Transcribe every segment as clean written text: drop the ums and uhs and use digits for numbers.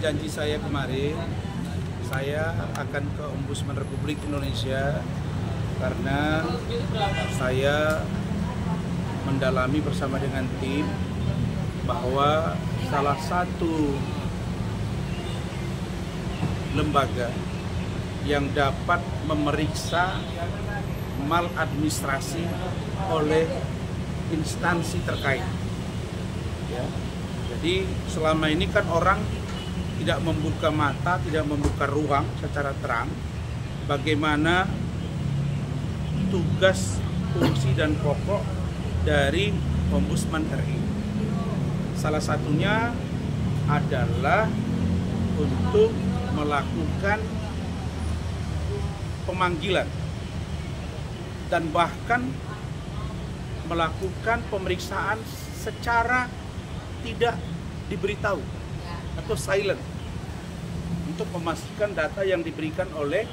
janji saya kemarin, saya akan ke Ombudsman Republik Indonesia karena saya mendalami bersama dengan tim bahwa salah satu lembaga yang dapat memeriksa maladministrasi oleh instansi terkait. Ya. Jadi selama ini kan orang tidak membuka mata, tidak membuka ruang secara terang bagaimana tugas, fungsi dan pokok dari Ombudsman RI. Salah satunya adalah untuk melakukan pemanggilan dan bahkan melakukan pemeriksaan secara tidak diberitahu atau silent untuk memastikan data yang diberikan oleh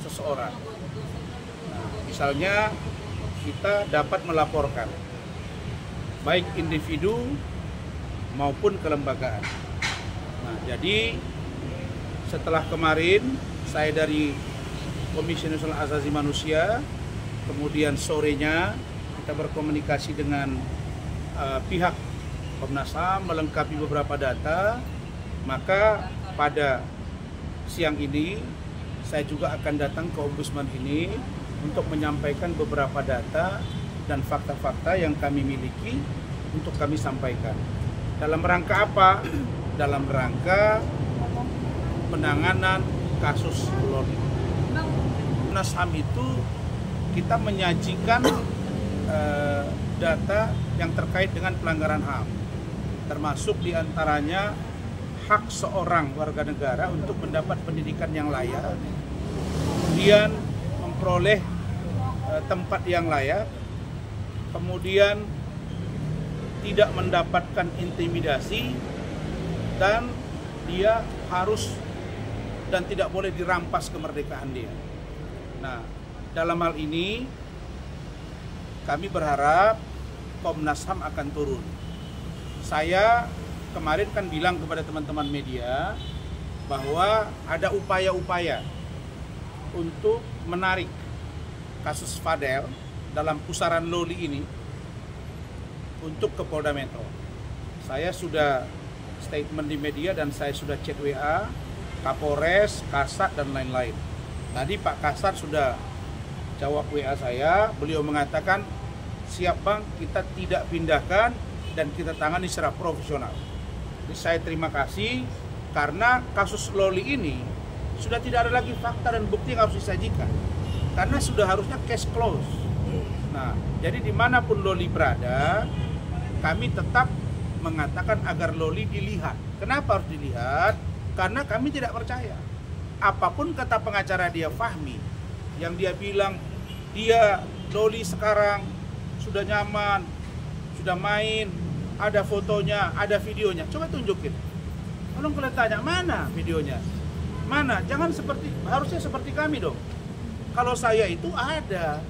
seseorang. Nah, misalnya kita dapat melaporkan baik individu maupun kelembagaan. Nah, jadi setelah kemarin saya dari Komisi Nasional Hak Asasi Manusia, kemudian sorenya kita berkomunikasi dengan pihak Komnas HAM melengkapi beberapa data, maka pada siang ini saya juga akan datang ke Ombudsman ini untuk menyampaikan beberapa data dan fakta-fakta yang kami miliki untuk kami sampaikan. Dalam rangka apa? Dalam rangka penanganan kasus Loli. Komnas HAM itu kita menyajikan data yang terkait dengan pelanggaran HAM, termasuk diantaranya hak seorang warga negara untuk mendapat pendidikan yang layak, kemudian memperoleh tempat yang layak, kemudian tidak mendapatkan intimidasi, dan dia harus dan tidak boleh dirampas kemerdekaan dia. Nah, dalam hal ini kami berharap Komnas HAM akan turun. Saya kemarin kan bilang kepada teman-teman media bahwa ada upaya-upaya untuk menarik kasus Fadel dalam pusaran Loli ini untuk ke Polda Metro. Saya sudah statement di media dan saya sudah chat WA Kapolres, Kasat dan lain-lain. Tadi Pak Kasat sudah jawab WA saya, beliau mengatakan siap Bang, kita tidak pindahkan dan kita tangani secara profesional. Jadi saya terima kasih karena kasus Loli ini sudah tidak ada lagi fakta dan bukti yang harus disajikan karena sudah harusnya case close. Nah, jadi dimanapun Loli berada, kami tetap mengatakan agar Loli dilihat. Kenapa harus dilihat? Karena kami tidak percaya apapun kata pengacara dia Fahmi yang dia bilang dia Loli sekarang sudah nyaman, sudah main, ada fotonya, ada videonya. Coba tunjukin. Tolong kalian tanya, mana videonya? Mana? Jangan seperti, harusnya seperti kami dong. Kalau saya itu ada,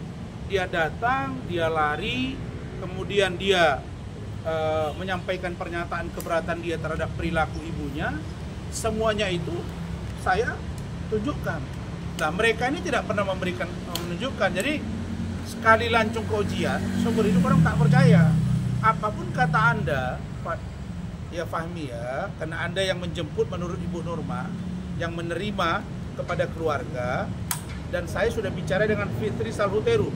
dia datang, dia lari, kemudian dia menyampaikan pernyataan keberatan dia terhadap perilaku ibunya, semuanya itu saya tunjukkan. Nah, mereka ini tidak pernah menunjukkan. Jadi sekali lancung ke ujian, seumur hidup orang tak percaya. Apapun kata Anda, Pak ya Fahmi ya, karena Anda yang menjemput menurut Ibu Nurma, yang menerima kepada keluarga, dan saya sudah bicara dengan Fitri Salhuteru,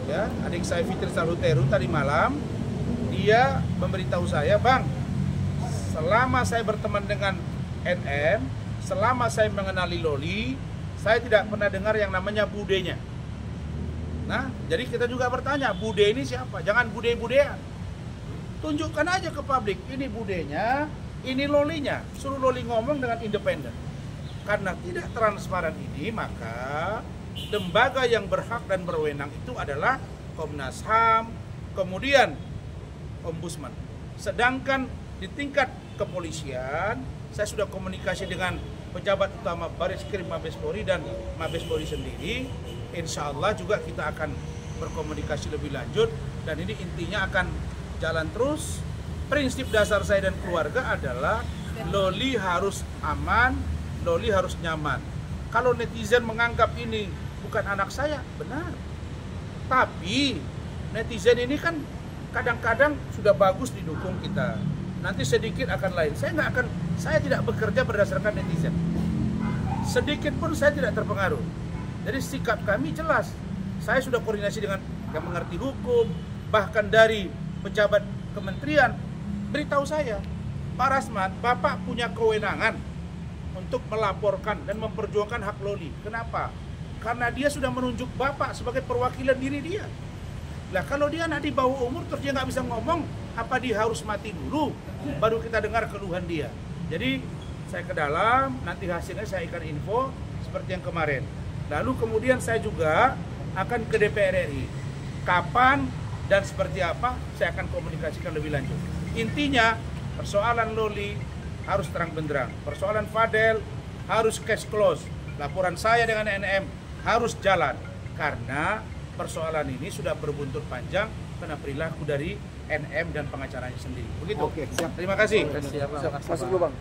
ya, adik saya Fitri Salhuteru tadi malam, dia memberitahu saya, Bang, selama saya berteman dengan NN, selama saya mengenali Loli, saya tidak pernah dengar yang namanya budenya. Nah, jadi kita juga bertanya, bude ini siapa? Jangan bude-budean. Tunjukkan aja ke publik, ini budenya, ini Lolinya. Suruh Loli ngomong dengan independen. Karena tidak transparan ini, maka lembaga yang berhak dan berwenang itu adalah Komnas HAM, kemudian Ombudsman. Sedangkan di tingkat kepolisian, saya sudah komunikasi dengan pejabat utama Baris-Krim Mabes Polri dan Mabes Polri sendiri. Insya Allah juga kita akan berkomunikasi lebih lanjut, dan ini intinya akan jalan terus. Prinsip dasar saya dan keluarga adalah Loli harus aman, Loli harus nyaman. Kalau netizen menganggap ini bukan anak saya, benar. Tapi netizen ini kan kadang-kadang sudah bagus didukung kita. Nanti sedikit akan lain. Saya tidak bekerja berdasarkan netizen. Sedikit pun saya tidak terpengaruh. Jadi sikap kami jelas. Saya sudah koordinasi dengan yang mengerti hukum, bahkan dari pejabat kementerian beritahu saya, Pak Rasman, Bapak punya kewenangan untuk melaporkan dan memperjuangkan hak Loli. Kenapa? Karena dia sudah menunjuk Bapak sebagai perwakilan diri dia. Lah kalau dia anak di bawah umur terus dia nggak bisa ngomong, apa dia harus mati dulu baru kita dengar keluhan dia? Jadi saya ke dalam, nanti hasilnya saya akan info seperti yang kemarin. Lalu kemudian saya juga akan ke DPR RI. Kapan dan seperti apa saya akan komunikasikan lebih lanjut. Intinya persoalan Loli harus terang benderang. Persoalan Fadel harus cash close. Laporan saya dengan NM harus jalan. Karena persoalan ini sudah berbuntut panjang karena perilaku dari NM dan pengacaranya sendiri. Begitu. Oke, siap. Terima kasih. Masuk dulu, Bang.